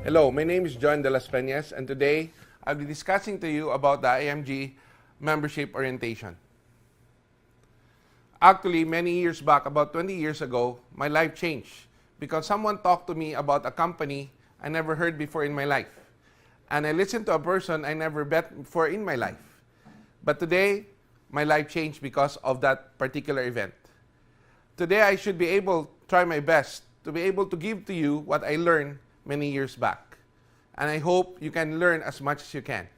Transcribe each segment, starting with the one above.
Hello, my name is John de las Peñas, and today I'll be discussing to you about the IMG membership orientation. Actually, many years back, about 20 years ago, my life changed because someone talked to me about a company I never heard before in my life. And I listened to a person I never met before in my life. But today, my life changed because of that particular event. Today, I should be able to try my best to be able to give to you what I learned many years back. And I hope you can learn as much as you can.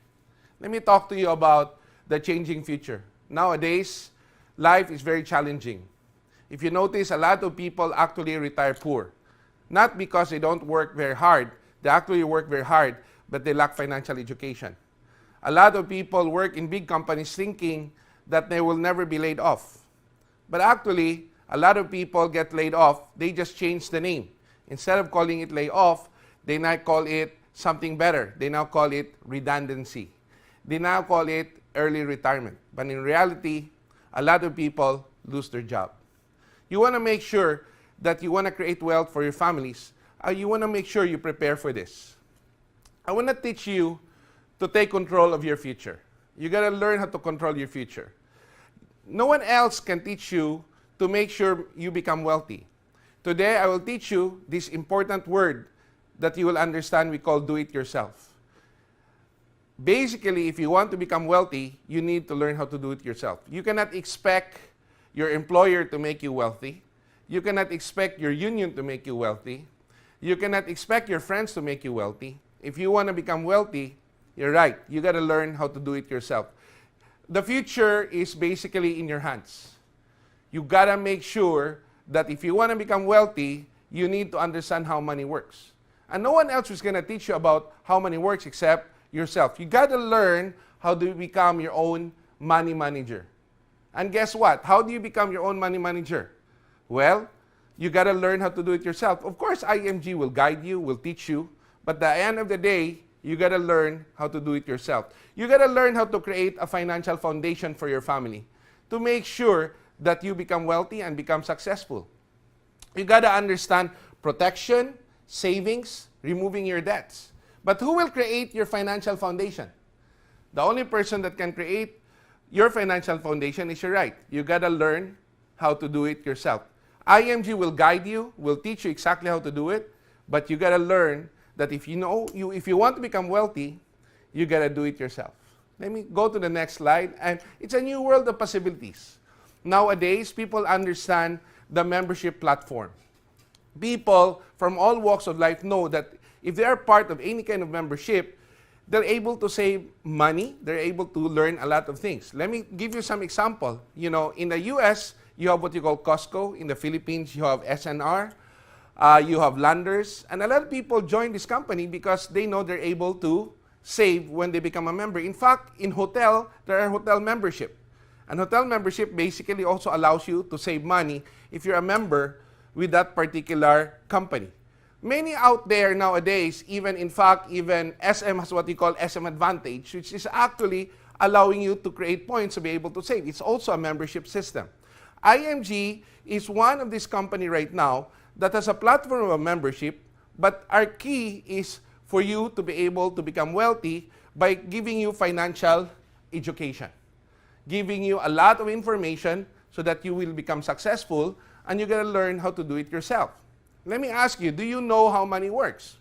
Let me talk to you about the changing future. Nowadays, life is very challenging. If you notice, a lot of people actually retire poor. Not because they don't work very hard. They actually work very hard, but they lack financial education. A lot of people work in big companies thinking that they will never be laid off. But actually, a lot of people get laid off, they just change the name. Instead of calling it layoff, they now call it something better. They now call it redundancy. They now call it early retirement. But in reality, a lot of people lose their job. You want to make sure that you want to create wealth for your families. You want to make sure you prepare for this. I want to teach you to take control of your future. You got to learn how to control your future. No one else can teach you to make sure you become wealthy. Today, I will teach you this important word that you will understand we call do-it-yourself. Basically, if you want to become wealthy, you need to learn how to do it yourself. You cannot expect your employer to make you wealthy. You cannot expect your union to make you wealthy. You cannot expect your friends to make you wealthy. If you want to become wealthy, you're right. You got to learn how to do it yourself. The future is basically in your hands. You got to make sure that if you want to become wealthy, you need to understand how money works. And no one else is going to teach you about how money works except yourself. You got to learn how to become your own money manager. And guess what? How do you become your own money manager? Well, you got to learn how to do it yourself. Of course, IMG will guide you, will teach you, but at the end of the day, you got to learn how to do it yourself. You got to learn how to create a financial foundation for your family to make sure that you become wealthy and become successful. You got to understand protection, savings, removing your debts. But who will create your financial foundation? The only person that can create your financial foundation is your right. You got to learn how to do it yourself. IMG will guide you, will teach you exactly how to do it, but you got to learn that if you want to become wealthy, you got to do it yourself. Let me go to the next slide, and it's a new world of possibilities. Nowadays, people understand the membership platform. People from all walks of life know that if they are part of any kind of membership, they're able to save money, they're able to learn a lot of things. Let me give you some example. You know, in the US, you have what you call Costco. In the Philippines, you have SNR. You have Landers. And a lot of people join this company because they know they're able to save when they become a member. In fact, in hotel, there are hotel membership. And hotel membership basically also allows you to save money if you're a member with that particular company. Many out there nowadays, even SM has what you call SM Advantage, which is actually allowing you to create points to be able to save. It's also a membership system. IMG is one of these company right now that has a platform of a membership, but our key is for you to be able to become wealthy by giving you financial education, giving you a lot of information so that you will become successful, and you're going to learn how to do it yourself. Let me ask you, do you know how money works?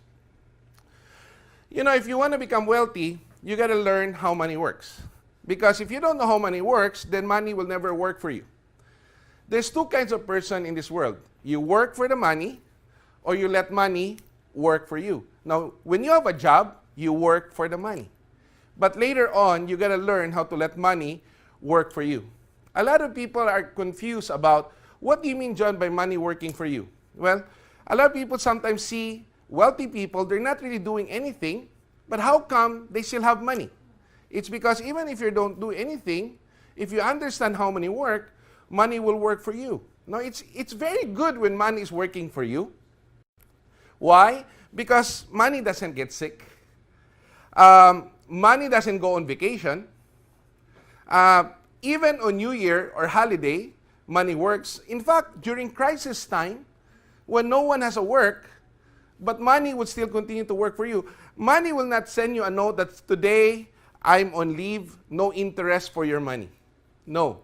You know, if you want to become wealthy, you got to learn how money works. Because if you don't know how money works, then money will never work for you. There's two kinds of person in this world. You work for the money, or you let money work for you. Now, when you have a job, you work for the money. But later on, you got to learn how to let money work for you. A lot of people are confused about, what do you mean, John, by money working for you? Well, a lot of people sometimes see wealthy people, they're not really doing anything, but how come they still have money? It's because even if you don't do anything, if you understand how money work, money will work for you. Now, it's very good when money is working for you. Why? Because money doesn't get sick. Money doesn't go on vacation. Even on New Year or holiday, money works. In fact, during crisis time, when no one has a work, but money will still continue to work for you. Money will not send you a note that today I'm on leave, no interest for your money. No.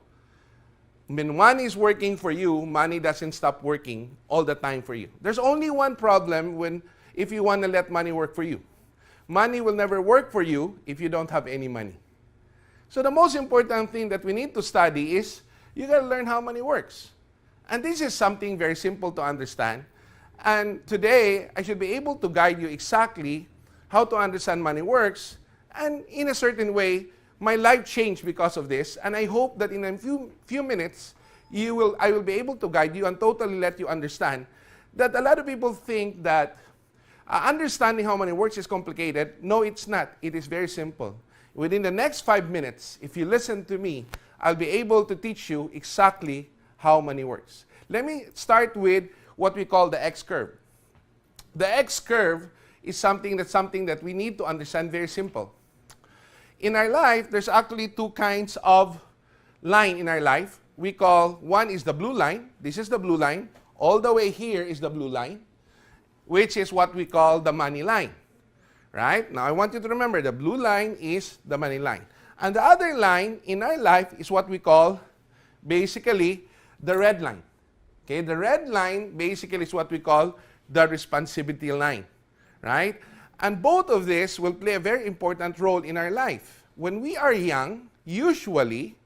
When money is working for you, money doesn't stop working all the time for you. There's only one problem if you want to let money work for you. Money will never work for you if you don't have any money. So the most important thing that we need to study is you got to learn how money works. And this is something very simple to understand. And today, I should be able to guide you exactly how to understand money works. And in a certain way, my life changed because of this. And I hope that in a few minutes, I will be able to guide you and totally let you understand that a lot of people think that understanding how money works is complicated. No, it's not. It is very simple. Within the next 5 minutes, if you listen to me, I'll be able to teach you exactly how money works. Let me start with what we call the X curve. The X curve is something that we need to understand very simple. In our life, there's actually two kinds of line in our life. We call, one is the blue line. This is the blue line. All the way here is the blue line, which is what we call the money line. Right? Now, I want you to remember, the blue line is the money line. And the other line in our life is what we call, basically, the red line. Okay? The red line, basically, is what we call the responsibility line. Right? And both of this will play a very important role in our life. When we are young, usually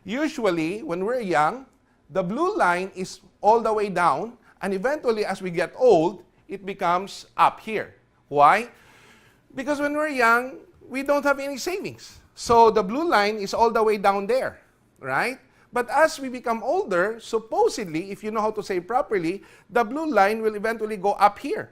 when we're young, the blue line is all the way down, and eventually as we get old, it becomes up here. Why? Because when we're young, we don't have any savings. So the blue line is all the way down there, right? But as we become older, supposedly, if you know how to save properly, the blue line will eventually go up here.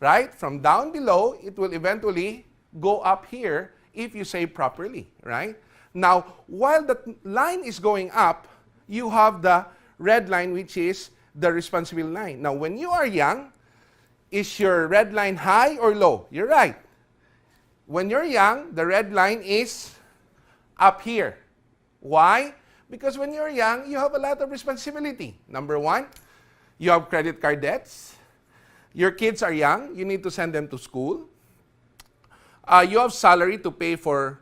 Right? From down below, it will eventually go up here if you save properly, right? Now, while the line is going up, you have the red line, which is the responsibility line. Now, when you are young, is your red line high or low? You're right. When you're young, the red line is up here. Why? Because when you're young, you have a lot of responsibility. Number one, you have credit card debts. Your kids are young, you need to send them to school. You have salary to pay for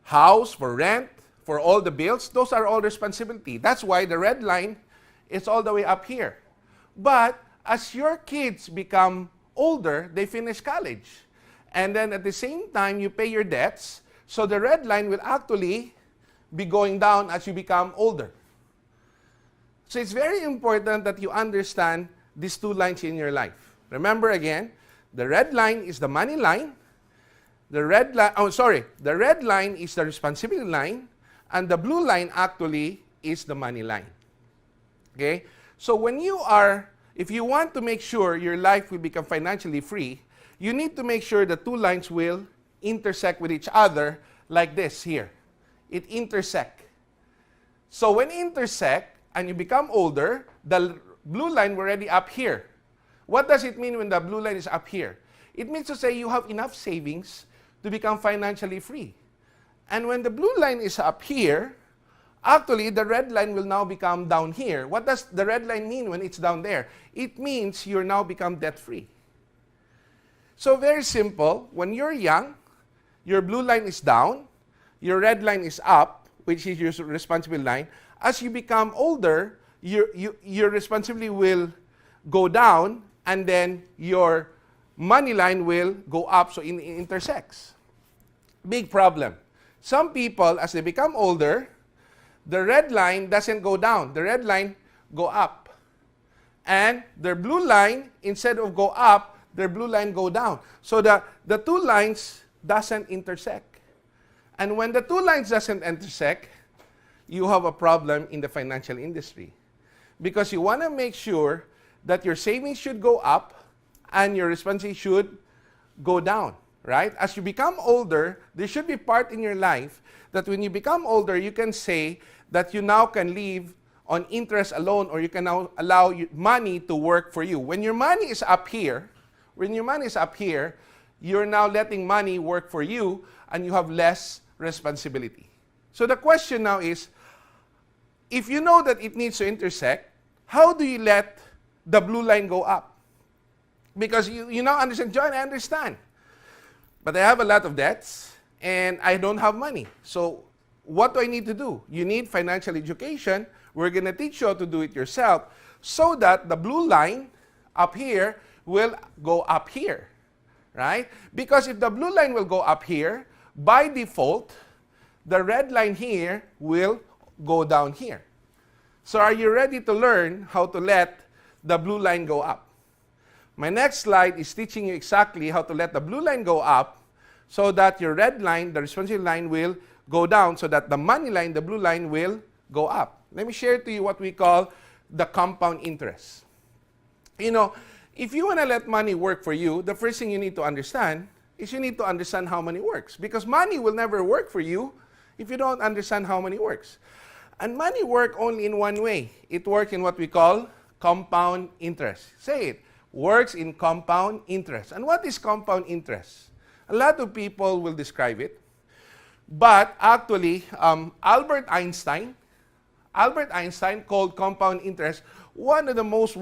house, for rent, for all the bills. Those are all responsibility. That's why the red line is all the way up here. But as your kids become older, they finish college. And then at the same time, you pay your debts. So the red line will actually be going down as you become older. So it's very important that you understand these two lines in your life. Remember again, the red line is the money line. The red line is the responsibility line, and the blue line actually is the money line. Okay? So if you want to make sure your life will become financially free, you need to make sure the two lines will intersect with each other like this here. It intersect. So when intersect and you become older, the blue line will already up here. What does it mean when the blue line is up here? It means to say you have enough savings to become financially free. And when the blue line is up here, actually the red line will now become down here. What does the red line mean when it's down there? It means you're now become debt-free. So very simple. When you're young, your blue line is down, your red line is up, which is your responsibility line. As you become older, your responsibility will go down, and then your money line will go up, so it intersects. Big problem. Some people, as they become older, the red line doesn't go down. The red line go up. And their blue line, instead of go up, their blue line go down. So the two lines doesn't intersect. And when the two lines doesn't intersect, you have a problem in the financial industry. Because you want to make sure that your savings should go up and your responsibility should go down, right? As you become older, there should be part in your life that when you become older, you can say that you now can live on interest alone, or you can now allow money to work for you. When your money is up here, you're now letting money work for you and you have less responsibility. So the question now is, if you know that it needs to intersect, how do you let the blue line go up? Because you now understand, John, I understand. But I have a lot of debts, and I don't have money. So what do I need to do? You need financial education. We're going to teach you how to do it yourself so that the blue line up here will go up here, right? Because if the blue line will go up here, by default, the red line here will go down here. So are you ready to learn how to let the blue line go up? My next slide is teaching you exactly how to let the blue line go up so that your red line, the responsibility line, will go down so that the money line, the blue line, will go up. Let me share to you what we call the compound interest. You know, if you want to let money work for you, the first thing you need to understand is you need to understand how money works. Because money will never work for you if you don't understand how money works. And money works only in one way. It works in what we call compound interest. Say it. Works in compound interest. And what is compound interest? A lot of people will describe it. But actually, Albert Einstein called compound interest one of the most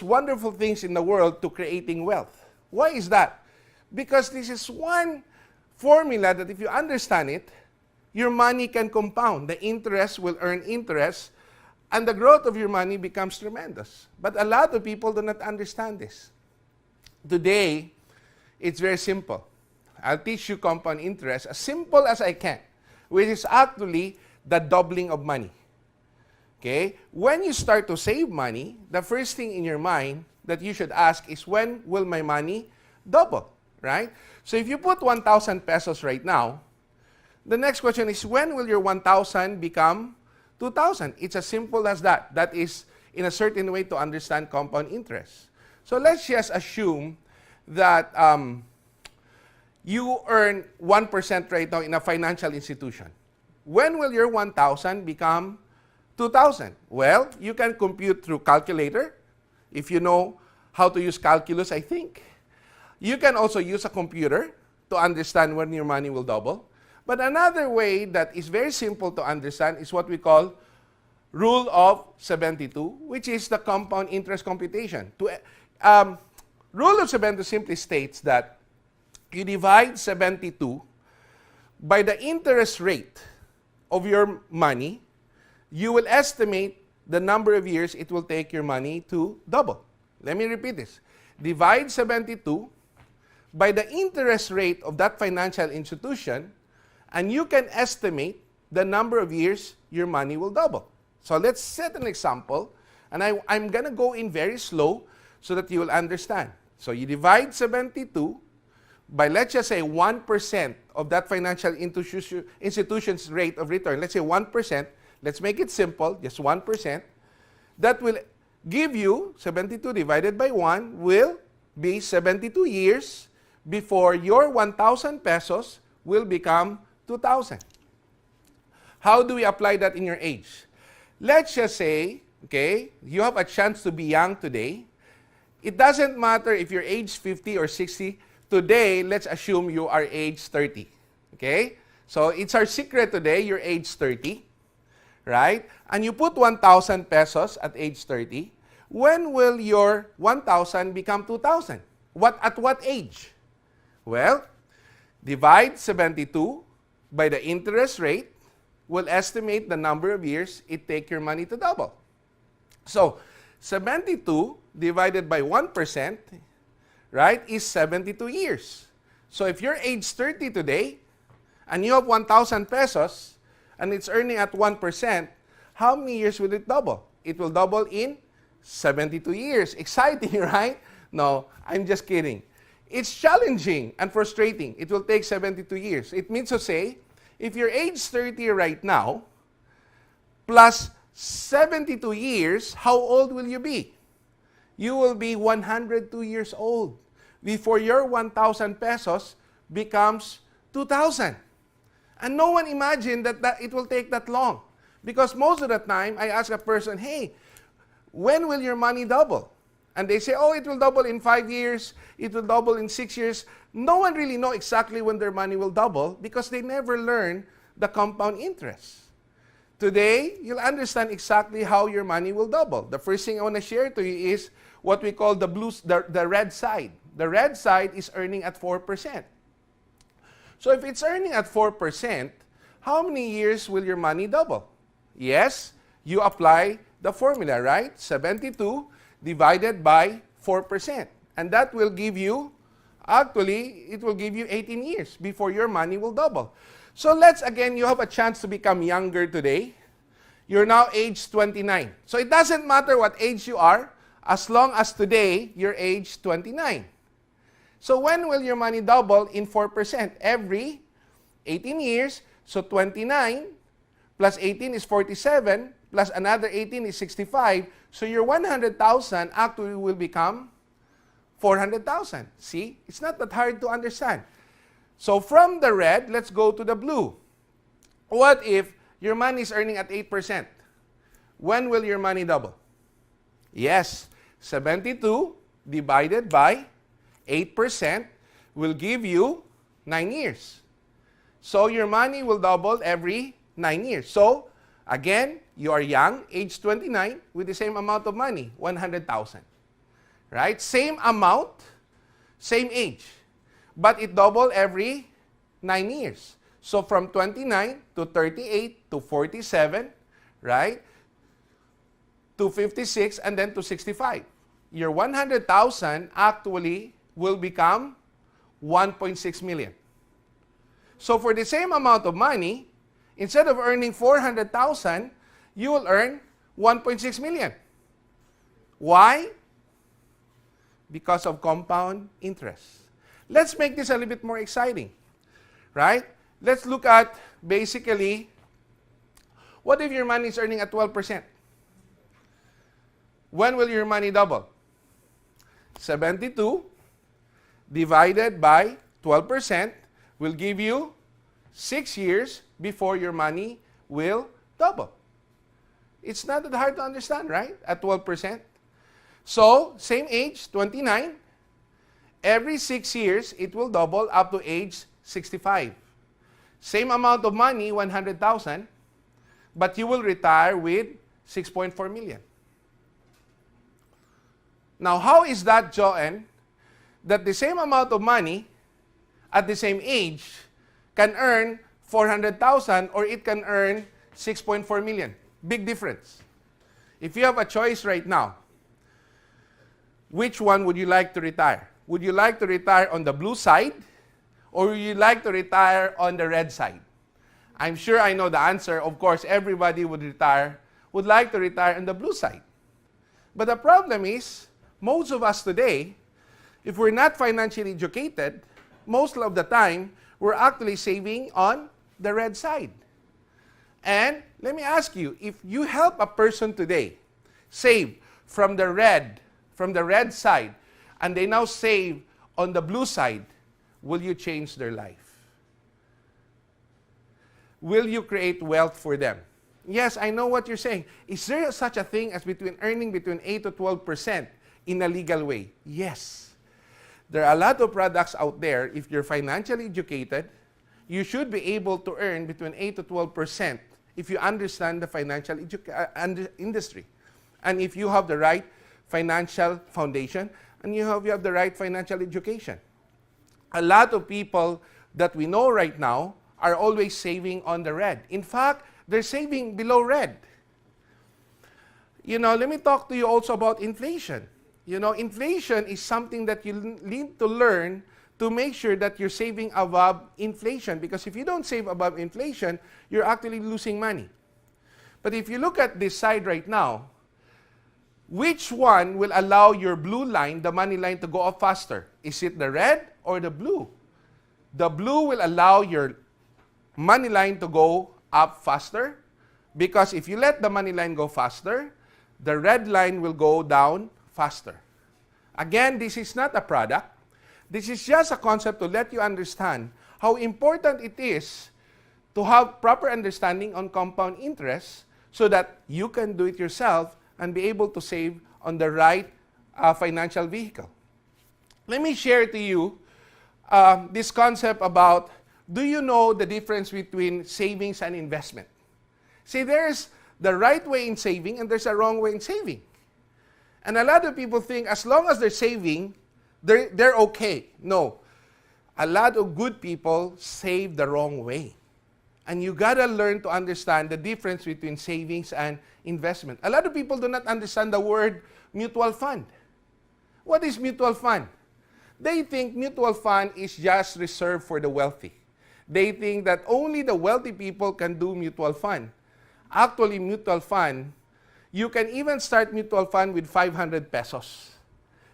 wonderful things in the world to creating wealth. Why is that? Because this is one formula that if you understand it, your money can compound. The interest will earn interest, and the growth of your money becomes tremendous. But a lot of people do not understand this. Today, it's very simple. I'll teach you compound interest as simple as I can, which is actually the doubling of money. Okay? When you start to save money, the first thing in your mind that you should ask is, when will my money double? Right? So if you put 1,000 pesos right now, the next question is, when will your 1,000 become 2,000? It's as simple as that. That is in a certain way to understand compound interest. So let's just assume that you earn 1% right now in a financial institution. When will your 1,000 become 2,000? Well, you can compute through calculator, if you know how to use calculus, I think. You can also use a computer to understand when your money will double. But another way that is very simple to understand is what we call rule of 72, which is the compound interest computation. Rule of 72 simply states that you divide 72 by the interest rate of your money. You will estimate the number of years it will take your money to double. Let me repeat this. Divide 72 by the interest rate of that financial institution, and you can estimate the number of years your money will double. So let's set an example, and I'm going to go in very slow so that you will understand. So you divide 72 by, let's just say, 1% of that financial institution's rate of return. Let's say 1%. Let's make it simple, just 1%. That will give you 72 divided by 1 will be 72 years before your 1,000 pesos will become 2,000. How do we apply that in your age? Let's just say, okay, you have a chance to be young today. It doesn't matter if you're age 50 or 60. Today, let's assume you are age 30. Okay? So it's our secret today, you're age 30. Right? And you put 1,000 pesos at age 30. When will your 1,000 become 2,000? At what age? Well, divide 72 by the interest rate, will estimate the number of years it takes your money to double. So, 72 divided by 1%, right, is 72 years. So, if you're age 30 today, and you have 1,000 pesos, and it's earning at 1%, how many years will it double? It will double in 72 years. Exciting, right? No, I'm just kidding. It's challenging and frustrating. It will take 72 years. It means to say, if you're age 30 right now, plus 72 years, how old will you be? You will be 102 years old before your 1,000 pesos becomes 2,000. And no one imagined that it will take that long. Because most of the time, I ask a person, hey, when will your money double? And they say, oh, it will double in 5 years, it will double in 6 years. No one really knows exactly when their money will double because they never learn the compound interest. Today, you'll understand exactly how your money will double. The first thing I want to share to you is what we call the red side. The red side is earning at 4%. So if it's earning at 4%, how many years will your money double? Yes, you apply the formula, right? 72 divided by 4%. And that will give you, actually, it will give you 18 years before your money will double. So let's, again, you have a chance to become younger today. You're now age 29. So it doesn't matter what age you are, as long as today, you're age 29. So when will your money double in 4%? Every 18 years. So 29 plus 18 is 47, plus another 18 is 65. So your 100,000 actually will become 400,000. See? It's not that hard to understand. So from the red, let's go to the blue. What if your money is earning at 8%? When will your money double? Yes, 72 divided by 8% will give you 9 years. So your money will double every 9 years. So, again, you are young, age 29, with the same amount of money, 100,000. Right? Same amount, same age. But it doubled every 9 years. So from 29 to 38 to 47, right? To 56 and then to 65. Your 100,000 actually will become 1.6 million. So for the same amount of money, instead of earning 400,000, you will earn 1.6 million. Why? Because of compound interest. Let's make this a little bit more exciting, right? Let's look at basically, what if your money is earning at 12%? When will your money double? 72 divided by 12% will give you 6 years before your money will double. It's not that hard to understand, right? At 12%. So, same age, 29. Every 6 years, it will double up to age 65. Same amount of money, 100,000, but you will retire with 6.4 million. Now, how is that, Joanne, that the same amount of money at the same age can earn 400,000 or it can earn 6.4 million? Big difference. If you have a choice right now, which one would you like to retire? Would you like to retire on the blue side or would you like to retire on the red side? I'm sure I know the answer. Of course, everybody would like to retire on the blue side. But the problem is, most of us today, if we're not financially educated, most of the time, we're actually saving on the red side. And let me ask you, if you help a person today save from the red side, and they now save on the blue side, will you change their life? Will you create wealth for them? Yes, I know what you're saying. Is there such a thing as earning between 8 to 12% in a legal way? Yes. There are a lot of products out there. If you're financially educated, you should be able to earn between 8 to 12% if you understand the financial industry. And if you have the right financial foundation, and you have the right financial education. A lot of people that we know right now are always saving on the red. In fact, they're saving below red. Let me talk to you also about inflation. Inflation is something that you need to learn to make sure that you're saving above inflation. Because if you don't save above inflation, you're actually losing money. But if you look at this side right now, which one will allow your blue line, the money line, to go up faster? Is it the red or the blue? The blue will allow your money line to go up faster, because if you let the money line go faster, the red line will go down faster. Again, this is not a product. This is just a concept to let you understand how important it is to have proper understanding on compound interest so that you can do it yourself and be able to save on the right financial vehicle. Let me share to you this concept about, do you know the difference between savings and investment? See, there's the right way in saving and there's a wrong way in saving. And a lot of people think as long as they're saving, they're okay. No. A lot of good people save the wrong way. And you gotta learn to understand the difference between savings and investment. A lot of people do not understand the word mutual fund. What is mutual fund? They think mutual fund is just reserved for the wealthy. They think that only the wealthy people can do mutual fund. Actually, mutual fund, you can even start mutual fund with 500 pesos.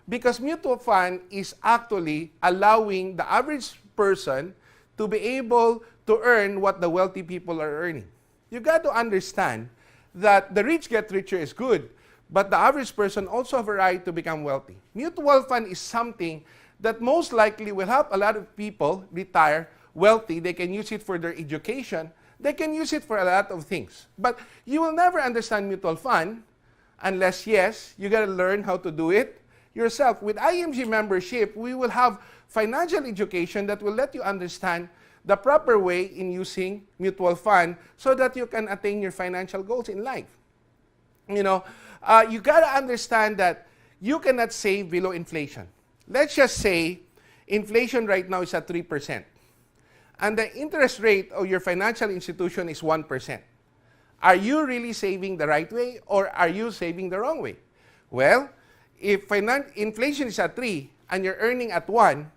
Because mutual fund is actually allowing the average person to be able to earn what the wealthy people are earning. You got to understand that the rich get richer is good, but the average person also have a right to become wealthy. Mutual fund is something that most likely will help a lot of people retire wealthy. They can use it for their education. They can use it for a lot of things. But you will never understand mutual fund unless, yes, you got to learn how to do it yourself. With IMG membership, we will have financial education that will let you understand the proper way in using mutual fund so that you can attain your financial goals in life. You know, you got to understand that you cannot save below inflation. Let's just say inflation right now is at 3%. And the interest rate of your financial institution is 1%. Are you really saving the right way or are you saving the wrong way? Well, if inflation is at 3 and you're earning at 1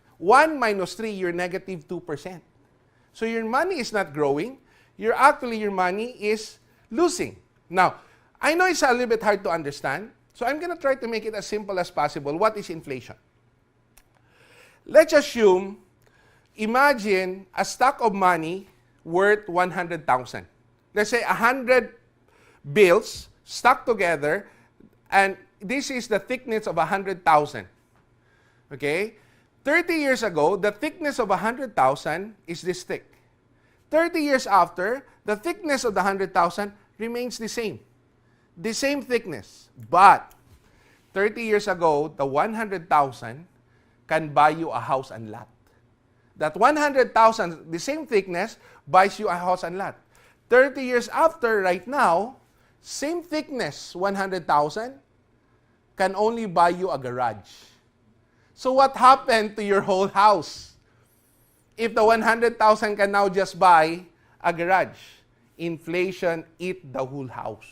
minus 3, you're negative 2%. So your money is not growing. Your money is losing. Now, I know it's a little bit hard to understand, so I'm going to try to make it as simple as possible. What is inflation? Let's assume, imagine a stock of money worth 100,000. Let's say 100 bills stuck together, and this is the thickness of 100,000. Okay? 30 years ago, the thickness of 100,000 is this thick. 30 years after, the thickness of the 100,000 remains the same. The same thickness. But 30 years ago, the 100,000 can buy you a house and lot. That 100,000, the same thickness, buys you a house and lot. 30 years after, right now, same thickness, 100,000, can only buy you a garage. So what happened to your whole house? If the 100,000 can now just buy a garage, inflation eat the whole house.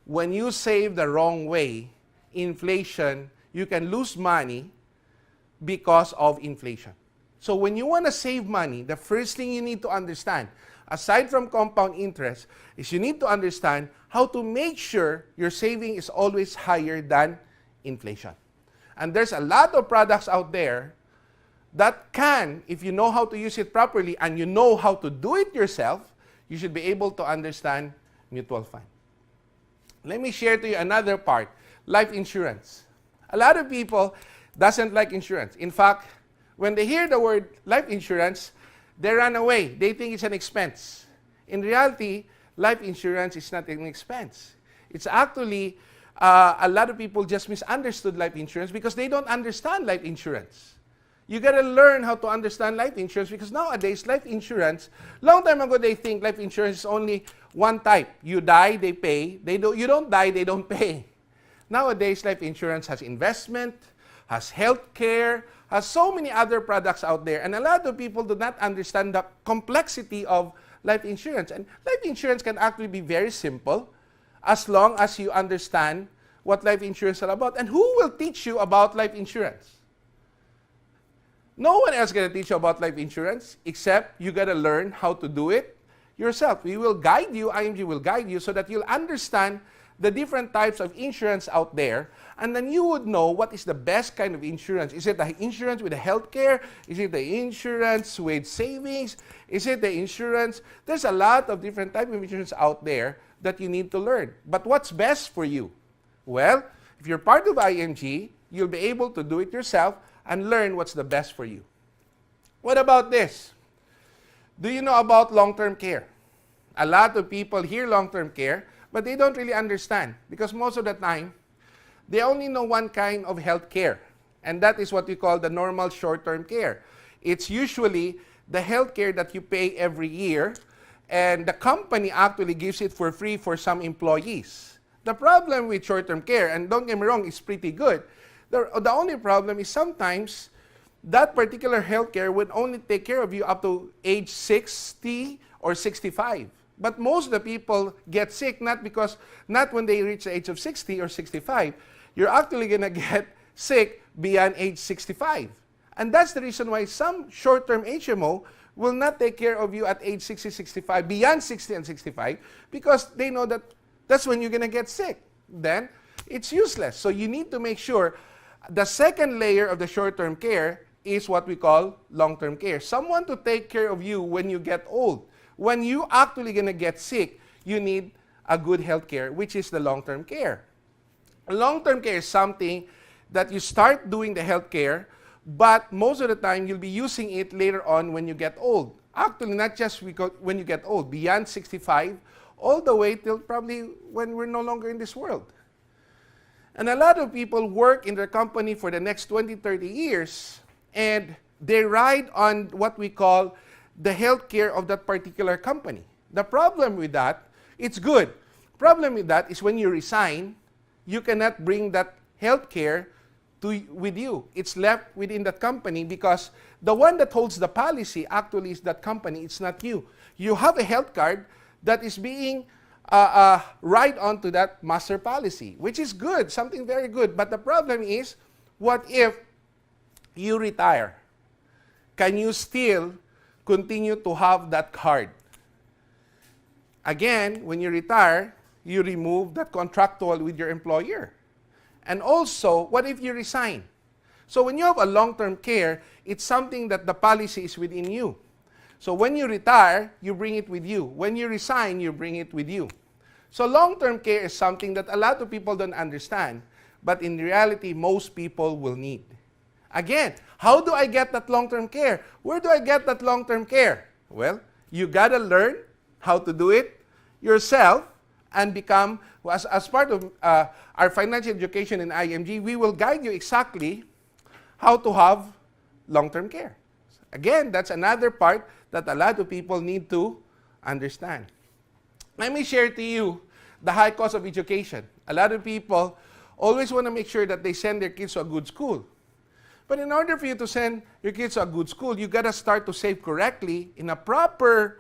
When you save the wrong way, inflation, you can lose money because of inflation. So when you want to save money, the first thing you need to understand, aside from compound interest, is you need to understand how to make sure your saving is always higher than inflation. And there's a lot of products out there that can, if you know how to use it properly and you know how to do it yourself, you should be able to understand mutual fund. Let me share to you another part, life insurance. A lot of people doesn't like insurance. In fact, when they hear the word life insurance, they run away. They think it's an expense. In reality, life insurance is not an expense. It's actually, a lot of people just misunderstood life insurance because they don't understand life insurance. You gotta learn how to understand life insurance because nowadays, life insurance, long time ago, they think life insurance is only one type. You die, they pay. You don't die, they don't pay. Nowadays, life insurance has investment, has health care, has so many other products out there. And a lot of people do not understand the complexity of life insurance. And life insurance can actually be very simple as long as you understand what life insurance is all about. And who will teach you about life insurance? No one else is going to teach you about life insurance except you got to learn how to do it yourself. We will guide you, IMG will guide you so that you'll understand the different types of insurance out there, and then you would know what is the best kind of insurance. Is it the insurance with the health care? Is it the insurance with savings? Is it the insurance? There's a lot of different types of insurance out there that you need to learn. But what's best for you? Well, if you're part of IMG, you'll be able to do it yourself and learn what's the best for you. What about this? Do you know about long-term care? A lot of people hear long-term care, but they don't really understand because most of the time, they only know one kind of health care, and that is what we call the normal short-term care. It's usually the health care that you pay every year, and the company actually gives it for free for some employees. The problem with short-term care, and don't get me wrong, it's pretty good. The only problem is sometimes that particular healthcare would only take care of you up to age 60 or 65. But most of the people get sick not when they reach the age of 60 or 65. You're actually going to get sick beyond age 65. And that's the reason why some short-term HMO will not take care of you at age 60, 65, beyond 60 and 65, because they know that that's when you're going to get sick. Then it's useless. So you need to make sure the second layer of the short-term care is what we call long-term care. Someone to take care of you when you get old. When you actually going to get sick, you need a good health care, which is the long-term care. Long-term care is something that you start doing the health care, but most of the time you'll be using it later on when you get old. Actually, not just when you get old, beyond 65, all the way till probably when we're no longer in this world. And a lot of people work in their company for the next 20, 30 years, and they ride on what we call the health care of that particular company. The problem with that, it's good. Problem with that is when you resign, you cannot bring that health care with you. It's left within that company because the one that holds the policy actually is that company. It's not you. You have a health card that is being right onto that master policy, which is good, something very good. But the problem is, what if you retire? Can you still continue to have that card? Again, when you retire, you remove that contractual with your employer. And also, what if you resign? So when you have a long-term care, it's something that the policy is within you. So when you retire, you bring it with you. When you resign, you bring it with you. So long-term care is something that a lot of people don't understand, but in reality, most people will need. Again, how do I get that long-term care? Where do I get that long-term care? Well, you gotta learn how to do it yourself and become, as part of our financial education in IMG, we will guide you exactly how to have long-term care. Again, that's another part that a lot of people need to understand. Let me share to you the high cost of education. A lot of people always want to make sure that they send their kids to a good school. But in order for you to send your kids to a good school, you got to start to save correctly in a proper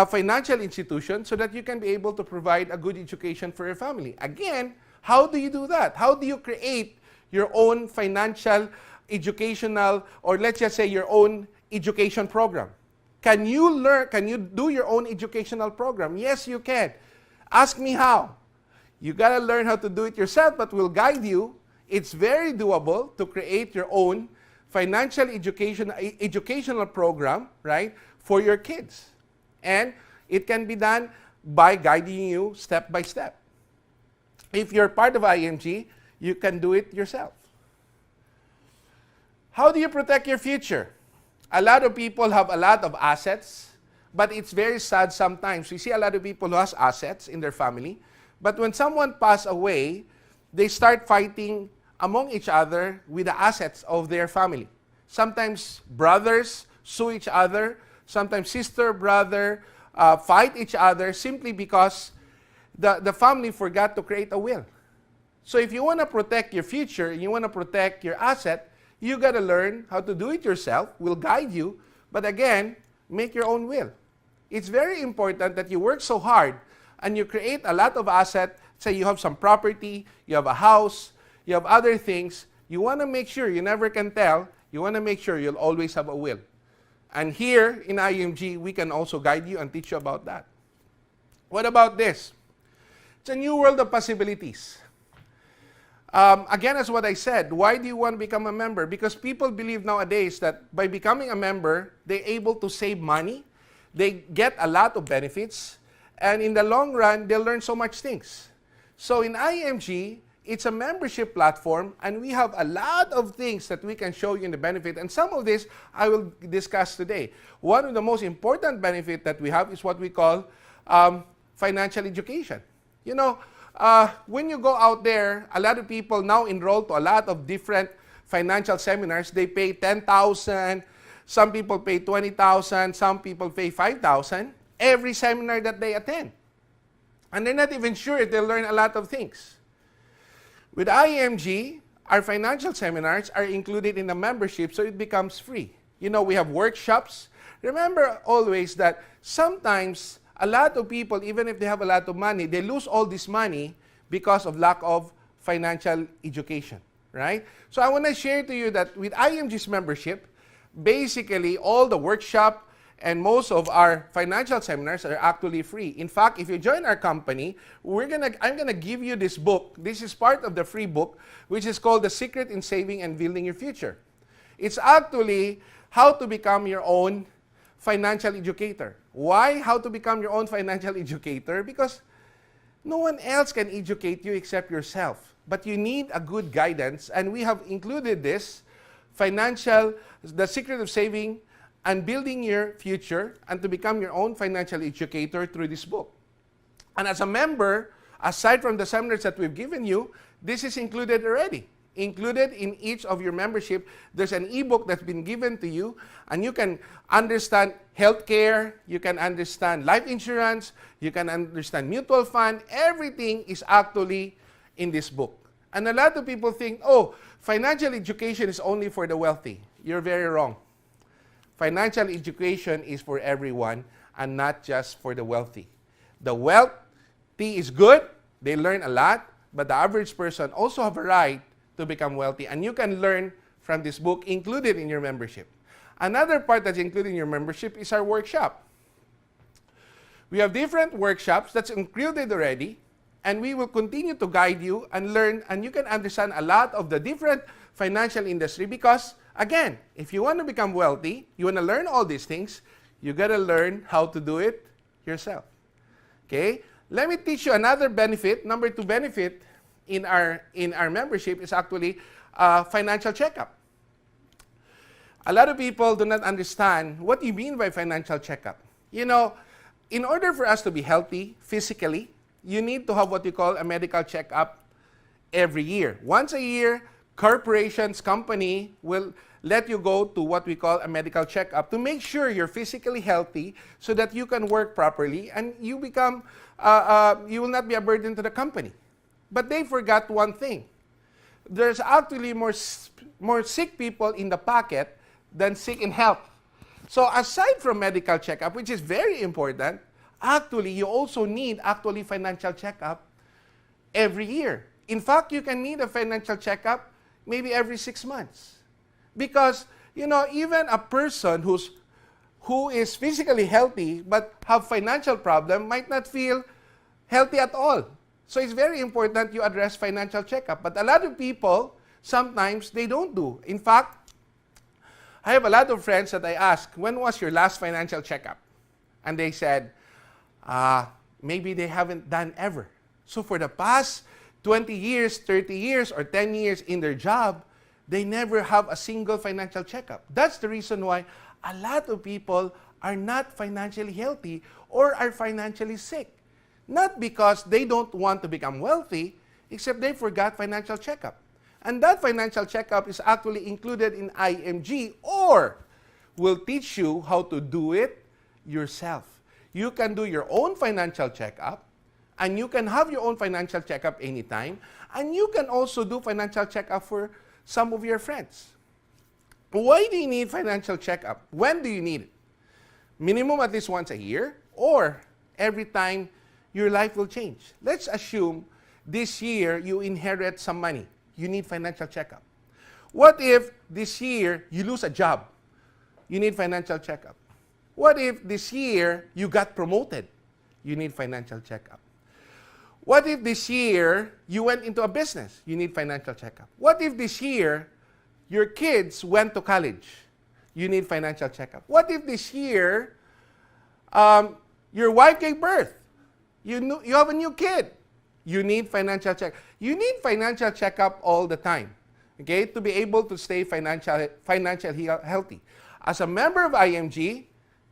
financial institution so that you can be able to provide a good education for your family. Again, how do you do that? How do you create your own financial, educational, or let's just say your own education program? Can you do your own educational program? Yes, you can. Ask me how. You got to learn how to do it yourself, but we'll guide you. It's very doable to create your own financial educational program, right, for your kids. And it can be done by guiding you step by step. If you're part of IMG, you can do it yourself. How do you protect your future? A lot of people have a lot of assets, but it's very sad sometimes. We see a lot of people who has assets in their family, but when someone passes away, they start fighting among each other with the assets of their family. Sometimes brothers sue each other, sometimes sister, brother fight each other simply because the family forgot to create a will. So if you want to protect your future, you want to protect your asset, you got to learn how to do it yourself. We'll guide you, but again, make your own will. It's very important that you work so hard and you create a lot of asset. Say you have some property, you have a house, you have other things. You want to make sure, you never can tell, you want to make sure you'll always have a will. And here in IMG, we can also guide you and teach you about that. What about this? It's a new world of possibilities. Again, as what I said, why do you want to become a member? Because people believe nowadays that by becoming a member, they're able to save money, they get a lot of benefits, and in the long run, they'll learn so much things. So in IMG, it's a membership platform, and we have a lot of things that we can show you in the benefit, and some of this I will discuss today. One of the most important benefits that we have is what we call financial education. You know, when you go out there, a lot of people now enroll to a lot of different financial seminars. They pay $10,000, some people pay $20,000, some people pay $5,000. every seminar that they attend. And they're not even sure if they'll learn a lot of things. With IMG, our financial seminars are included in the membership, so it becomes free. You know, we have workshops. Remember always that sometimes a lot of people, even if they have a lot of money, they lose all this money because of lack of financial education, right? So I want to share to you that with IMG's membership, basically all the workshop and most of our financial seminars are actually free. In fact, if you join our company, I'm gonna give you this book. This is part of the free book, which is called The Secret in Saving and Building Your Future. It's actually how to become your own financial educator. Why how to become your own financial educator? Because no one else can educate you except yourself. But you need a good guidance, and we have included this The Secret of Saving and Building Your Future, and to become your own financial educator through this book. And as a member, aside from the seminars that we've given you, this is included already. Included in each of your membership, there's an ebook that's been given to you, and you can understand healthcare, you can understand life insurance, you can understand mutual fund. Everything is actually in this book. And a lot of people think, oh, financial education is only for the wealthy. You're very wrong. Financial education is for everyone and not just for the wealthy. The wealthy is good, they learn a lot, but the average person also have a right to become wealthy. And you can learn from this book included in your membership. Another part that's included in your membership is our workshop. We have different workshops that's included already, and we will continue to guide you and learn, and you can understand a lot of the different financial industry because, again, if you want to become wealthy, you want to learn all these things, you got to learn how to do it yourself. Okay? Let me teach you another benefit. Number 2 benefit in our membership is actually financial checkup. A lot of people do not understand what you mean by financial checkup. You know, in order for us to be healthy physically, you need to have what you call a medical checkup every year. Once a year, corporations, company will let you go to what we call a medical checkup to make sure you're physically healthy so that you can work properly and you become, you will not be a burden to the company. But they forgot one thing. There's actually more sick people in the pocket than sick in health. So aside from medical checkup, which is very important, actually you also need financial checkup every year. In fact, you can need a financial checkup maybe every 6 months. Because, you know, even a person who is physically healthy but have financial problem might not feel healthy at all. So it's very important you address financial checkup. But a lot of people, sometimes they don't do. In fact, I have a lot of friends that I ask, when was your last financial checkup? And they said, maybe they haven't done ever. So for the past 20 years, 30 years, or 10 years in their job, they never have a single financial checkup. That's the reason why a lot of people are not financially healthy or are financially sick. Not because they don't want to become wealthy, except they forgot financial checkup. And that financial checkup is actually included in IMG, or will teach you how to do it yourself. You can do your own financial checkup, and you can have your own financial checkup anytime, and you can also do financial checkup for some of your friends. Why do you need financial checkup? When do you need it? Minimum at least once a year, or every time your life will change. Let's assume this year you inherit some money. You need financial checkup. What if this year you lose a job? You need financial checkup. What if this year you got promoted? You need financial checkup. What if this year you went into a business? You need financial checkup. What if this year your kids went to college? You need financial checkup. What if this year your wife gave birth? You have a new kid. You need financial checkup. You need financial checkup all the time, okay, to be able to stay financially healthy. As a member of IMG,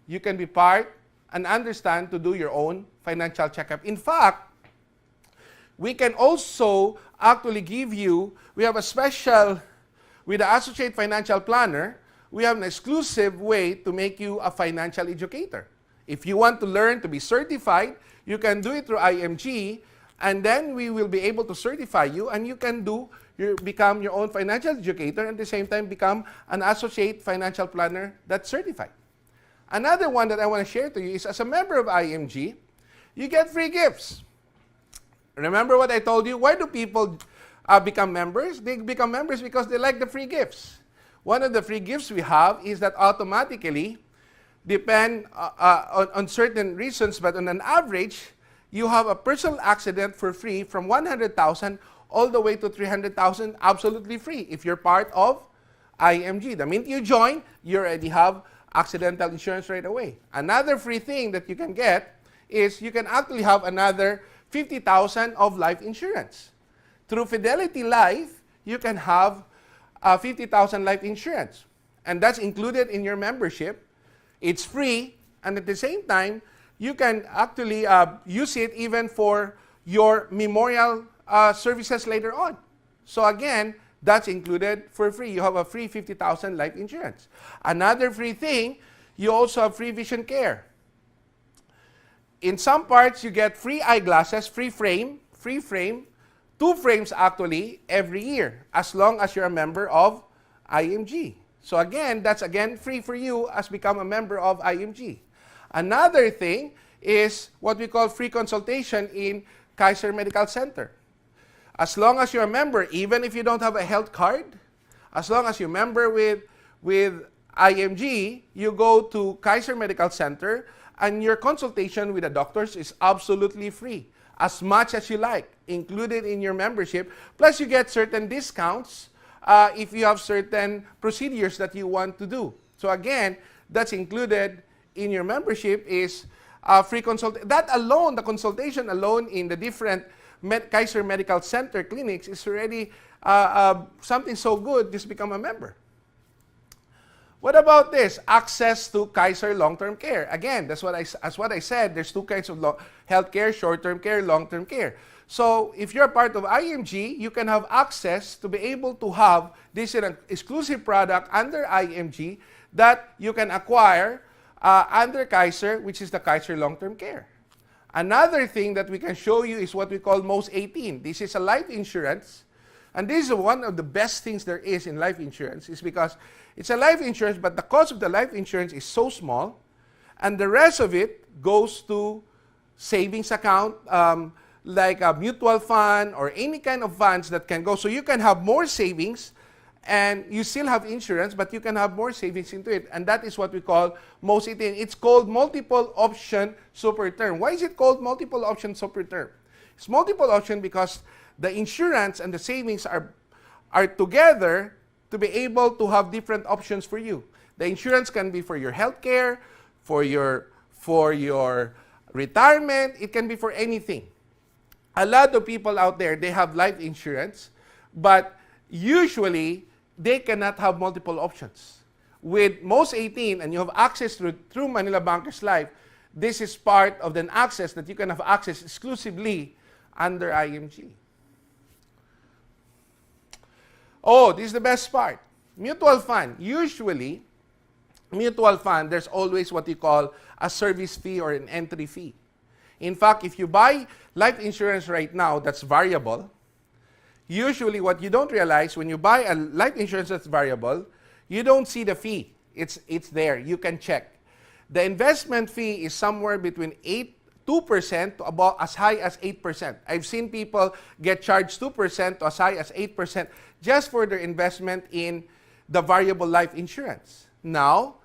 you can be part and understand to do your own financial checkup. In fact, we can also actually give you, we have a special, with the Associate Financial Planner, we have an exclusive way to make you a financial educator. If you want to learn to be certified, you can do it through IMG, and then we will be able to certify you, and you can become your own financial educator, and at the same time become an associate financial planner that's certified. Another one that I want to share to you is, as a member of IMG, you get free gifts. Remember what I told you? Why do people become members? They become members because they like the free gifts. One of the free gifts we have is that automatically, depend on certain reasons, but on an average, you have a personal accident for free from 100,000 all the way to 300,000 absolutely free if you're part of IMG. The minute you join, you already have accidental insurance right away. Another free thing that you can get is you can actually have another 50,000 of life insurance. Through Fidelity Life, you can have 50,000 life insurance. And that's included in your membership. It's free, and at the same time, you can actually use it even for your memorial services later on. So again, that's included for free. You have a free 50,000 life insurance. Another free thing, you also have free vision care. In some parts, you get free eyeglasses, free frame, 2 frames actually every year, as long as you're a member of IMG. So again, that's again free for you as become a member of IMG. Another thing is what we call free consultation in Kaiser Medical Center. As long as you're a member, even if you don't have a health card, as long as you're a member with IMG, you go to Kaiser Medical Center, and your consultation with the doctors is absolutely free, as much as you like, included in your membership. Plus, you get certain discounts if you have certain procedures that you want to do. So again, that's included in your membership is free consult. That alone, the consultation alone in the different Kaiser Medical Center clinics is already something so good, just become a member. What about this? Access to Kaiser long-term care. Again, that's what I said. There's 2 kinds of health care, short-term care, long-term care. So if you're a part of IMG, you can have access to be able to have this is an exclusive product under IMG that you can acquire under Kaiser, which is the Kaiser long-term care. Another thing that we can show you is what we call MOS 18. This is a life insurance. And this is one of the best things there is in life insurance, is because it's a life insurance, but the cost of the life insurance is so small, and the rest of it goes to savings account, like a mutual fund or any kind of funds that can go. So you can have more savings, and you still have insurance, but you can have more savings into it. And that is what we call MOS 18. It's called multiple option super term. Why is it called multiple option super term? It's multiple option because the insurance and the savings are together to be able to have different options for you. The insurance can be for your health care, for your retirement. It can be for anything. A lot of people out there, they have life insurance, but usually they cannot have multiple options. With MOS 18, and you have access through Manila Bankers Life, this is part of the access that you can have access exclusively under IMG. Oh, this is the best part. Mutual fund. Usually, mutual fund, there's always what you call a service fee or an entry fee. In fact, if you buy life insurance right now that's variable, usually what you don't realize when you buy a life insurance that's variable, you don't see the fee. It's there. You can check. The investment fee is somewhere between 2% to about as high as 8%. I've seen people get charged 2% to as high as 8% just for their investment in the variable life insurance. Now,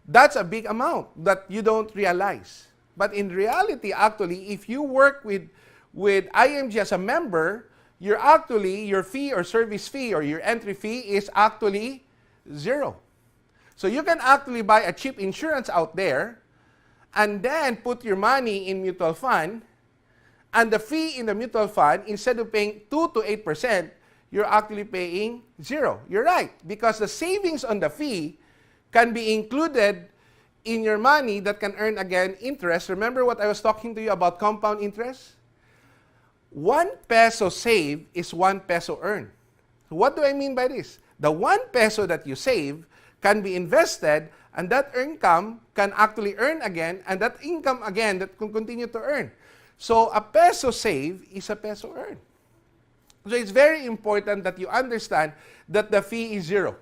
that's a big amount that you don't realize. But in reality, actually, if you work with IMG as a member, your fee or service fee or your entry fee is actually 0. So you can actually buy a cheap insurance out there and then put your money in mutual fund, and the fee in the mutual fund, instead of paying 2 to 8%, you're actually paying 0. You're right, because the savings on the fee can be included in your money that can earn, again, interest. Remember what I was talking to you about compound interest? 1 peso saved is 1 peso earned. What do I mean by this? The 1 peso that you save can be invested And that income can actually earn again, and that income again that can continue to earn. So a peso save is a peso earn. So it's very important that you understand that the fee is zero.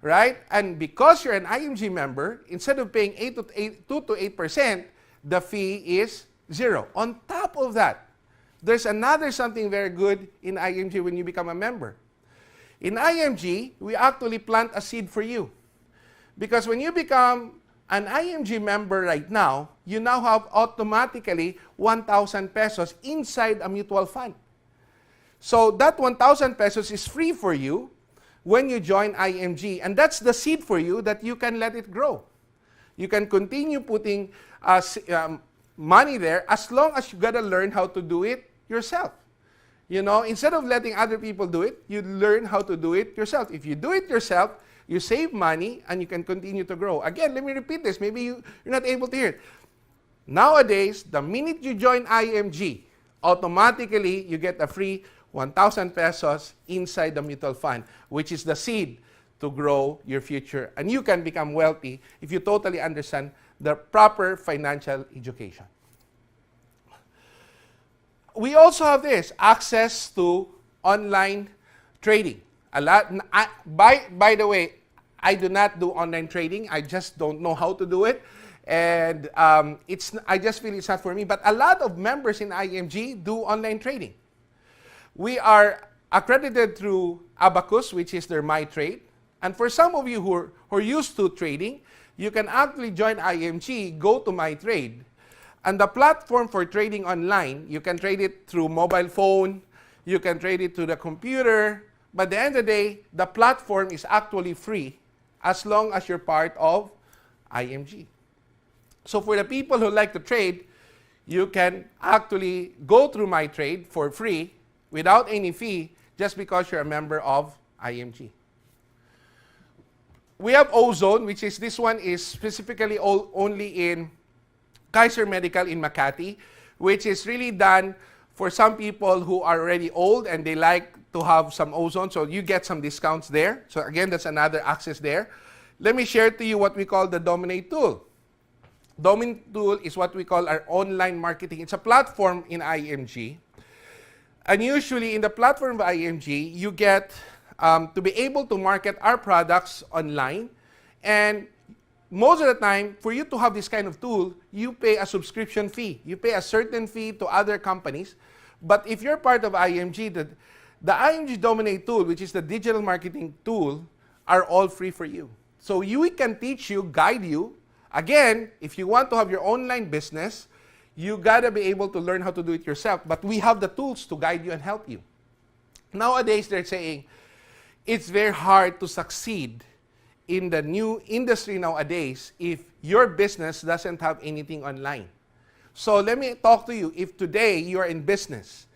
Right? And because you're an IMG member, instead of paying 2 to 8%, the fee is zero. On top of that, there's another something very good in IMG when you become a member. In IMG, we actually plant a seed for you. Because when you become an IMG member right now, you now have automatically 1,000 pesos inside a mutual fund. So that 1,000 pesos is free for you when you join IMG. And that's the seed for you that you can let it grow. You can continue putting money there as long as you gotta learn how to do it yourself. You know, instead of letting other people do it, you learn how to do it yourself. If you do it yourself, you save money and you can continue to grow. Again, let me repeat this. Maybe you're not able to hear it. Nowadays, the minute you join IMG, automatically you get a free 1,000 pesos inside the mutual fund, which is the seed to grow your future. And you can become wealthy if you totally understand the proper financial education. We also have this, access to online trading. By the way, I do not do online trading. I just don't know how to do it. And I just feel it's not for me. But a lot of members in IMG do online trading. We are accredited through Abacus, which is their My Trade. And for some of you who are used to trading, you can actually join IMG, go to My Trade. And the platform for trading online, you can trade it through mobile phone, you can trade it through the computer, but at the end of the day, the platform is actually free as long as you're part of IMG. So for the people who like to trade, you can actually go through My Trade for free without any fee just because you're a member of IMG. We have Ozone, which is, this one is specifically only in Kaiser Medical in Makati, which is really done for some people who are already old and they like to have some ozone, so you get some discounts there. So again, that's another access there. Let me share to you what we call the Dominate tool. Dominate tool is what we call our online marketing. It's a platform in IMG. And usually in the platform of IMG, you get to be able to market our products online. And most of the time, for you to have this kind of tool, you pay a subscription fee. You pay a certain fee to other companies. But if you're part of IMG, the IMG Dominate tool, which is the digital marketing tool, are all free for you. So we can teach you, guide you. Again, if you want to have your online business, you gotta be able to learn how to do it yourself. But we have the tools to guide you and help you. Nowadays, they're saying it's very hard to succeed in the new industry nowadays if your business doesn't have anything online. So let me talk to you. If today you are in business,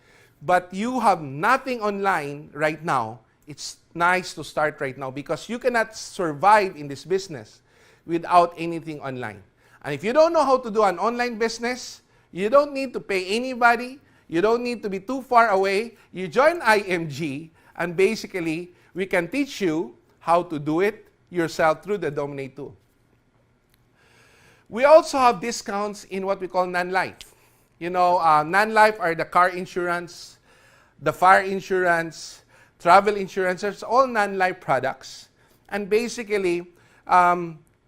but you have nothing online right now, it's nice to start right now because you cannot survive in this business without anything online. And if you don't know how to do an online business, you don't need to pay anybody. You don't need to be too far away. You join IMG, and basically, we can teach you how to do it yourself through the Dominate tool. We also have discounts in what we call non-life. You know, non-life are the car insurance, the fire insurance, travel insurance. It's all non-life products. And basically,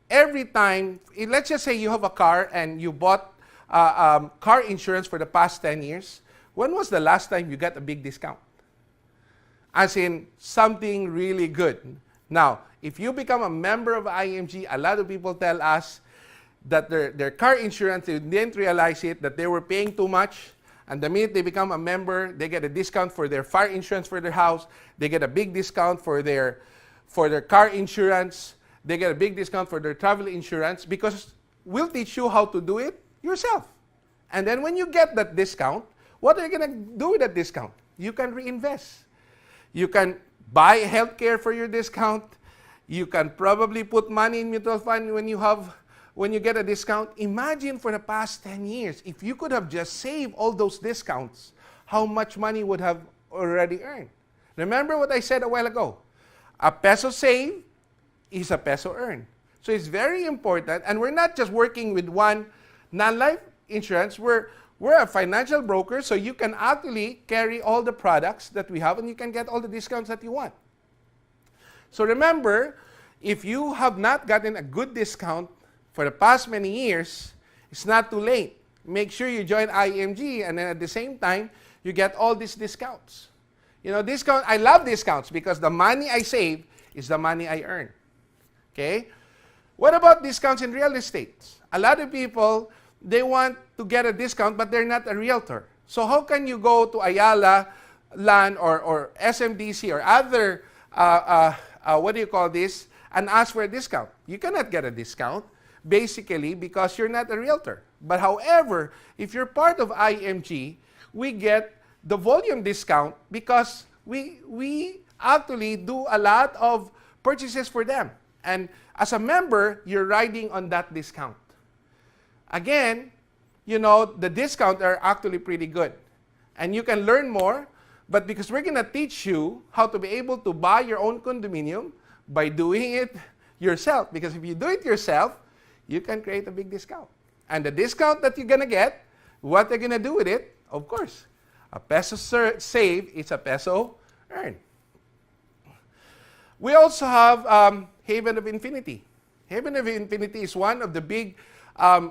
every time, let's just say you have a car and you bought car insurance for the past 10 years, when was the last time you got a big discount? As in, something really good. Now, if you become a member of IMG, a lot of people tell us that their car insurance, they didn't realize it, that they were paying too much. And the minute they become a member, they get a discount for their fire insurance for their house. They get a big discount for their car insurance. They get a big discount for their travel insurance because we'll teach you how to do it yourself. And then when you get that discount, what are you going to do with that discount? You can reinvest. You can buy healthcare for your discount. You can probably put money in mutual fund when you get a discount. Imagine for the past 10 years, if you could have just saved all those discounts, how much money would have already earned. Remember what I said a while ago. A peso saved is a peso earned. So it's very important, and we're not just working with one non-life insurance, we're a financial broker, so you can actually carry all the products that we have and you can get all the discounts that you want. So remember, if you have not gotten a good discount for the past many years, it's not too late. Make sure you join IMG, and then at the same time, you get all these discounts. You know, I love discounts because the money I save is the money I earn. Okay? What about discounts in real estate? A lot of people, they want to get a discount, but they're not a realtor. So how can you go to Ayala Land or SMDC or other, what do you call this, and ask for a discount? You cannot get a discount, basically, because you're not a realtor. But however, if you're part of IMG, we get the volume discount because we actually do a lot of purchases for them. And as a member, you're riding on that discount. Again, you know, the discounts are actually pretty good. And you can learn more, but because we're going to teach you how to be able to buy your own condominium by doing it yourself. Because if you do it yourself, you can create a big discount. And the discount that you're going to get, what they're going to do with it, of course, a peso save is a peso earn. We also have Haven of Infinity. Haven of Infinity is one of the big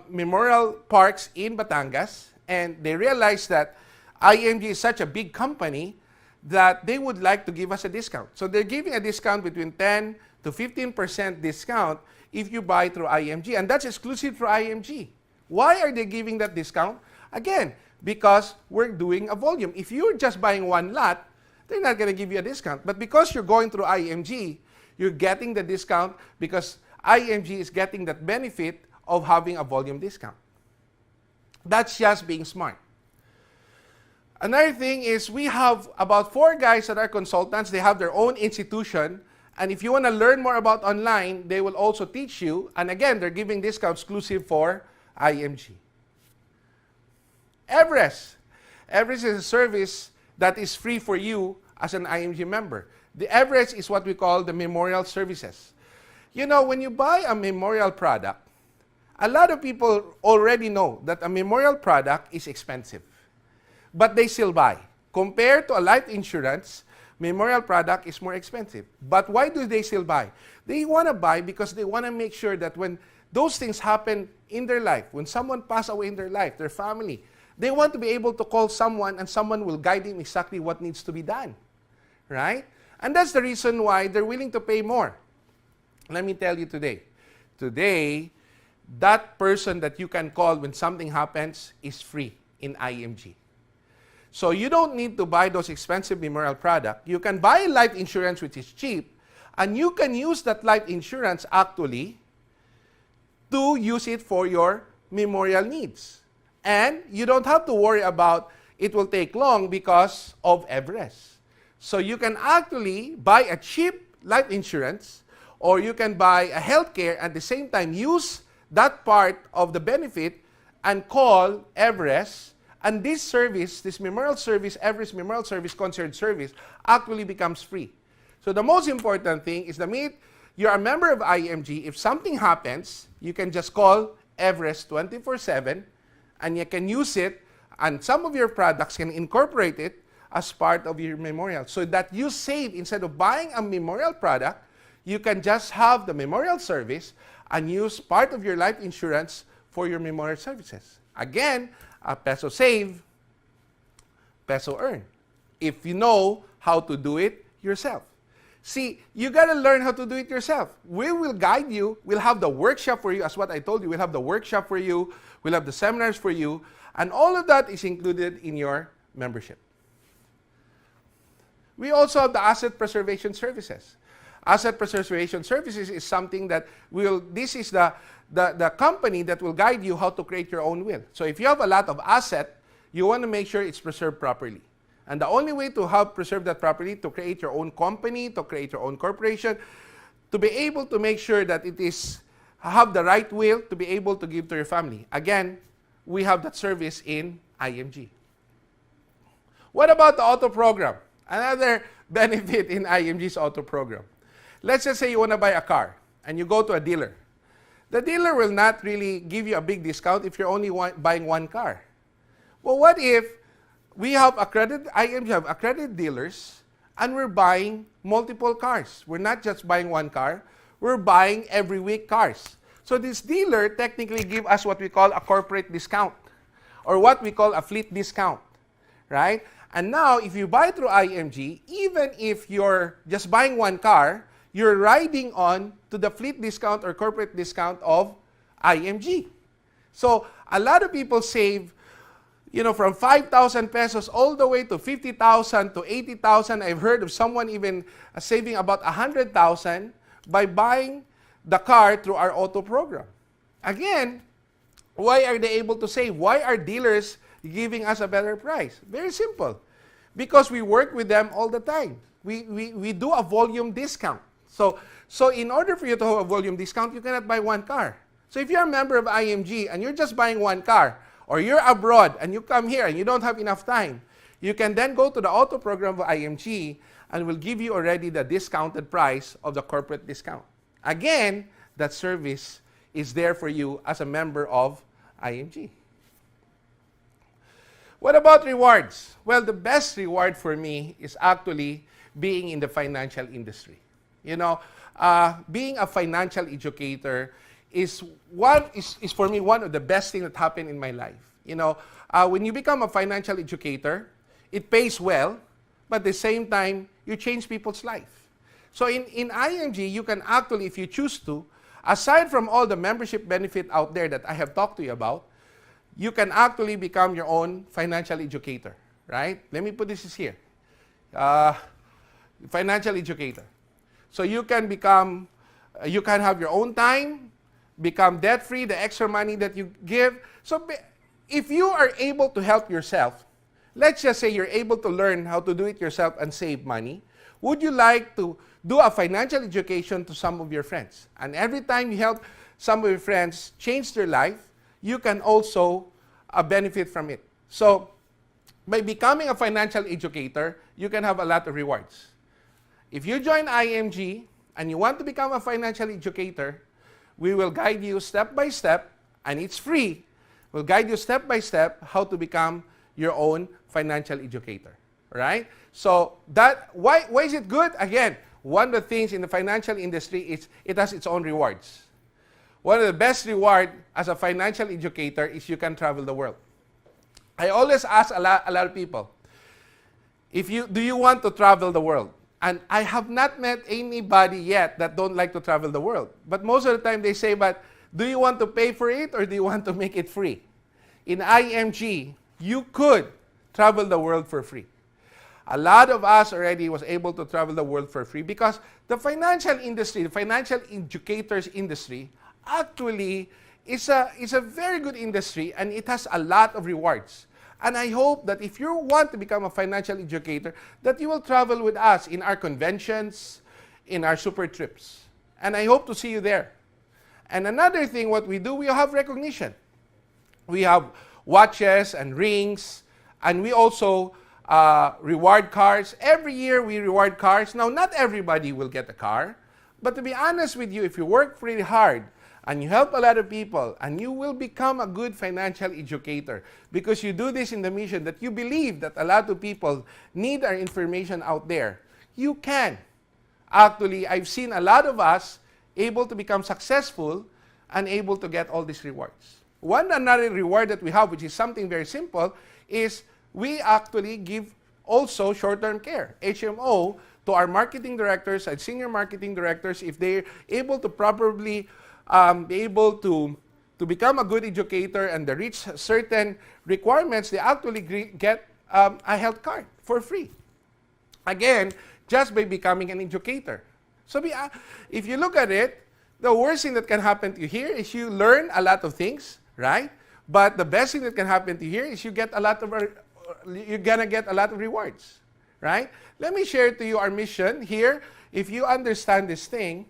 memorial parks in Batangas, and they realized that IMG is such a big company that they would like to give us a discount. So they're giving a discount between 10 to 15% discount if you buy through IMG, and that's exclusive for IMG. Why are they giving that discount? Again, because we're doing a volume. If you're just buying one lot, they're not going to give you a discount. But because you're going through IMG, you're getting the discount because IMG is getting that benefit of having a volume discount. That's just being smart. Another thing is we have about 4 guys that are consultants. They have their own institution. And if you want to learn more about online, they will also teach you. And again, they're giving discount exclusive for IMG. Everest. Everest is a service that is free for you as an IMG member. The Everest is what we call the memorial services. You know, when you buy a memorial product, a lot of people already know that a memorial product is expensive, but they still buy. Compared to a life insurance, memorial product is more expensive. But why do they still buy? They want to buy because they want to make sure that when those things happen in their life, when someone passes away in their life, their family, they want to be able to call someone and someone will guide them exactly what needs to be done. Right? And that's the reason why they're willing to pay more. Let me tell you today. Today, that person that you can call when something happens is free in IMG. So you don't need to buy those expensive memorial products. You can buy life insurance, which is cheap, and you can use that life insurance actually to use it for your memorial needs. And you don't have to worry about it will take long because of Everest. So you can actually buy a cheap life insurance, or you can buy a healthcare at the same time use that part of the benefit and call Everest. And this service, this memorial service, Everest Memorial Service Concierge Service, actually becomes free. So the most important thing is the minute you're a member of IMG, if something happens, you can just call Everest 24/7 and you can use it, and some of your products can incorporate it as part of your memorial. So that you save, instead of buying a memorial product, you can just have the memorial service and use part of your life insurance for your memorial services. Again, a peso save, peso earn, if you know how to do it yourself. See, you got to learn how to do it yourself. We will guide you. We'll have the workshop for you, as what I told you. We'll have the workshop for you. We'll have the seminars for you. And all of that is included in your membership. We also have the asset preservation services. Asset preservation services is something that this is the company that will guide you how to create your own will. So if you have a lot of asset, you want to make sure it's preserved properly. And the only way to help preserve that properly, to create your own company, to create your own corporation, to be able to make sure that it is have the right will to be able to give to your family. Again, we have that service in IMG. What about the auto program? Another benefit in IMG's auto program. Let's just say you want to buy a car and you go to a dealer. the dealer will not really give you a big discount if you're only buying one car. Well, what if we have IMG have accredited dealers and we're buying multiple cars? We're not just buying one car, we're buying every week cars. So this dealer technically gives us what we call a corporate discount or what we call a fleet discount, right? And now, if you buy through IMG, even if you're just buying one car, you're riding on to the fleet discount or corporate discount of IMG. So a lot of people save, from 5,000 pesos all the way to 50,000 to 80,000. I've heard of someone even saving about 100,000 by buying the car through our auto program. Again, why are they able to save? Why are dealers giving us a better price? Very simple. Because we work with them all the time. We do a volume discount. So in order for you to have a volume discount, you cannot buy one car. So if you're a member of IMG and you're just buying one car, or you're abroad and you come here and you don't have enough time, you can then go to the auto program of IMG and we'll give you already the discounted price of the corporate discount. Again, that service is there for you as a member of IMG. What about rewards? Well, the best reward for me is actually being in the financial industry. Being a financial educator is for me one of the best things that happened in my life. When you become a financial educator, it pays well, but at the same time, you change people's life. So in IMG, you can actually, if you choose to, aside from all the membership benefit out there that I have talked to you about, you can actually become your own financial educator, right? Let me put this here. Financial educator. So you can have your own time, become debt-free, the extra money that you give. So if you are able to help yourself, let's just say you're able to learn how to do it yourself and save money, would you like to do a financial education to some of your friends? And every time you help some of your friends change their life, you can also benefit from it. So by becoming a financial educator, you can have a lot of rewards. If you join IMG and you want to become a financial educator, we will guide you step by step, and it's free. We'll guide you step by step how to become your own financial educator. Right? So why is it good? Again, one of the things in the financial industry is it has its own rewards. One of the best rewards as a financial educator is you can travel the world. I always ask a lot of people, do you want to travel the world? And I have not met anybody yet that don't like to travel the world. But most of the time they say, but do you want to pay for it or do you want to make it free? In IMG, you could travel the world for free. A lot of us already was able to travel the world for free because the financial industry, the financial educators industry, actually is a very good industry and it has a lot of rewards. And I hope that if you want to become a financial educator, that you will travel with us in our conventions, in our super trips. And I hope to see you there. And another thing, what we do, we have recognition. We have watches and rings, and we also reward cars. Every year we reward cars. Now, not everybody will get a car, but to be honest with you, if you work pretty hard and you help a lot of people, and you will become a good financial educator because you do this in the mission that you believe that a lot of people need our information out there, you can. Actually, I've seen a lot of us able to become successful and able to get all these rewards. One another reward that we have, which is something very simple, is we actually give also short-term care, HMO, to our marketing directors and senior marketing directors if they're able to properly be able to become a good educator and they reach certain requirements, they actually get a health card for free. Again, just by becoming an educator. So if you look at it, the worst thing that can happen to you here is you learn a lot of things, right? But the best thing that can happen to you here is you're gonna get a lot of rewards, right? Let me share to you our mission here. If you understand this thing,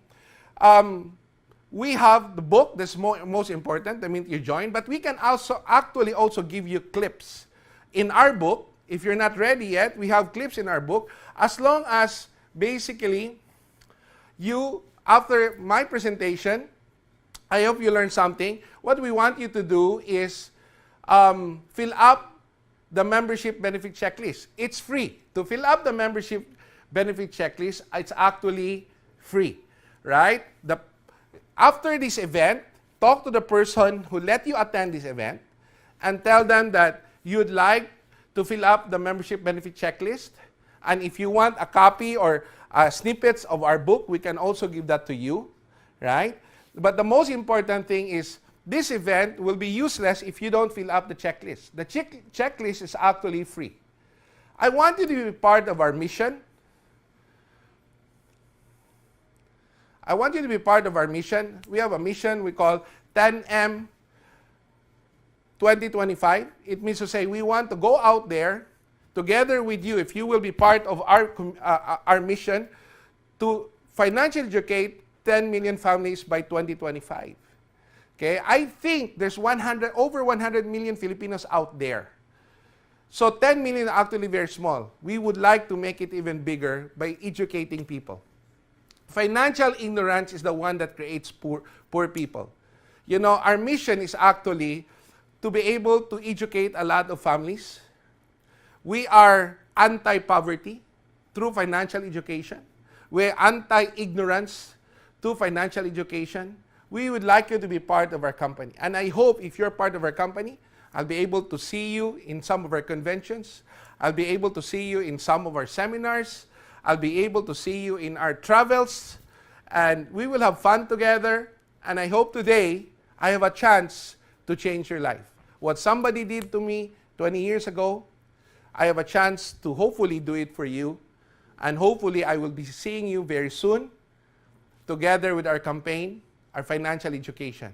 we have the book that's most important, the minute you join, but we can also give you clips. In our book, if you're not ready yet, we have clips in our book, as long as basically you, after my presentation, I hope you learned something. What we want you to do is fill up the membership benefit checklist. It's free. To fill up the membership benefit checklist, it's actually free, right? After this event, talk to the person who let you attend this event and tell them that you'd like to fill up the membership benefit checklist. And if you want a copy or snippets of our book, we can also give that to you, right? But the most important thing is this event will be useless if you don't fill up the checklist. The checklist is actually free. I want you to be part of our mission. I want you to be part of our mission. We have a mission we call 10M 2025. It means to say we want to go out there together with you, if you will be part of our mission, to financially educate 10 million families by 2025. Okay, I think there's over 100 million Filipinos out there. So 10 million are actually very small. We would like to make it even bigger by educating people. Financial ignorance is the one that creates poor people. You know, our mission is actually to be able to educate a lot of families. We are anti-poverty through financial education. We're anti-ignorance through financial education. We would like you to be part of our company. And I hope if you're part of our company, I'll be able to see you in some of our conventions. I'll be able to see you in some of our seminars. I'll be able to see you in our travels. And we will have fun together. And I hope today I have a chance to change your life. What somebody did to me 20 years ago, I have a chance to hopefully do it for you. And hopefully I will be seeing you very soon together with our campaign, our financial education.